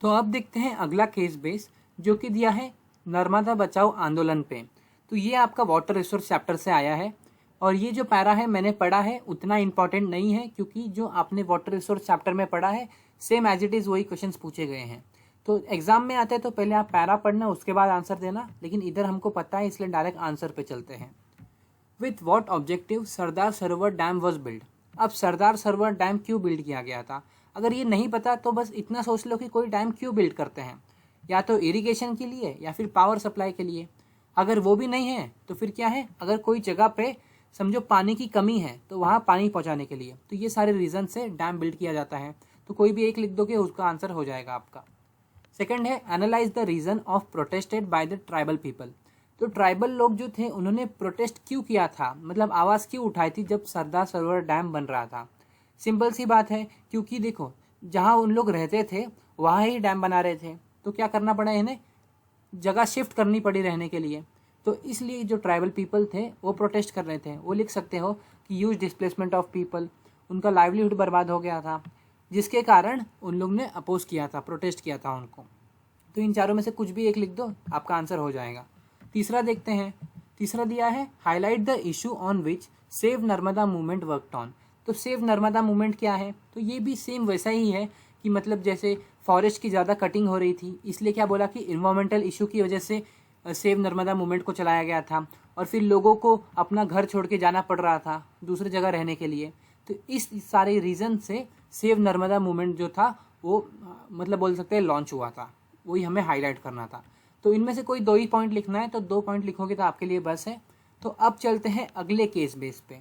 तो अब देखते हैं अगला केस बेस जो कि दिया है नर्मदा बचाओ आंदोलन पे। तो ये आपका वाटर रिसोर्स चैप्टर से आया है और ये जो पैरा है मैंने पढ़ा है उतना इंपॉर्टेंट नहीं है, क्योंकि जो आपने वाटर रिसोर्स चैप्टर में पढ़ा है सेम एज इट इज़ वही क्वेश्चंस पूछे गए हैं। तो एग्जाम में आते हैं तो पहले आप पैरा पढ़ना उसके बाद आंसर देना, लेकिन इधर हमको पता है इसलिए डायरेक्ट आंसर पे चलते हैं। With what objective Sardar Sarovar dam was build. अब सरदार सरोवर डैम क्यों बिल्ड किया गया था, अगर ये नहीं पता तो बस इतना सोच लो कि कोई डैम क्यों बिल्ड करते हैं, या तो इरिगेशन के लिए या फिर पावर सप्लाई के लिए। अगर वो भी नहीं है तो फिर क्या है, अगर कोई जगह पे समझो पानी की कमी है तो वहाँ पानी पहुँचाने के लिए। तो ये सारे रीजन से डैम बिल्ड किया जाता है, तो कोई भी एक लिख दोगे उसका आंसर हो जाएगा आपका। सेकंड है analyse the reason of protested by the tribal people. तो ट्राइबल लोग जो थे उन्होंने प्रोटेस्ट क्यों किया था, मतलब आवाज़ क्यों उठाई थी जब सरदार सरोवर डैम बन रहा था। सिंपल सी बात है, क्योंकि देखो जहाँ उन लोग रहते थे वहाँ ही डैम बना रहे थे, तो क्या करना पड़ा इन्हें, जगह शिफ्ट करनी पड़ी रहने के लिए। तो इसलिए जो ट्राइबल पीपल थे वो प्रोटेस्ट कर रहे थे। वो लिख सकते हो कि यूज डिस्प्लेसमेंट ऑफ पीपल, उनका लाइवलीहुड बर्बाद हो गया था जिसके कारण उन लोग ने अपोज किया था, प्रोटेस्ट किया था उनको। तो इन चारों में से कुछ भी एक लिख दो, आपका आंसर हो जाएगा। तीसरा देखते हैं, तीसरा दिया है highlight the issue on which save Narmada movement worked on. तो सेव नर्मदा मूवमेंट क्या है, तो ये भी सेम वैसा ही है कि मतलब जैसे फॉरेस्ट की ज़्यादा कटिंग हो रही थी इसलिए क्या बोला कि इन्वायरमेंटल इशू की वजह से सेव नर्मदा मूवमेंट को चलाया गया था, और फिर लोगों को अपना घर छोड़ के जाना पड़ रहा था दूसरी जगह रहने के लिए। तो इस सारे रीज़न से सेव नर्मदा मूवमेंट जो था वो मतलब बोल सकते हैं लॉन्च हुआ था, वही हमें हाईलाइट करना था। तो इनमें से कोई 2 ही पॉइंट लिखना है, तो 2 पॉइंट लिखोगे तो आपके लिए बस है। तो अब चलते हैं अगले केस बेस पे।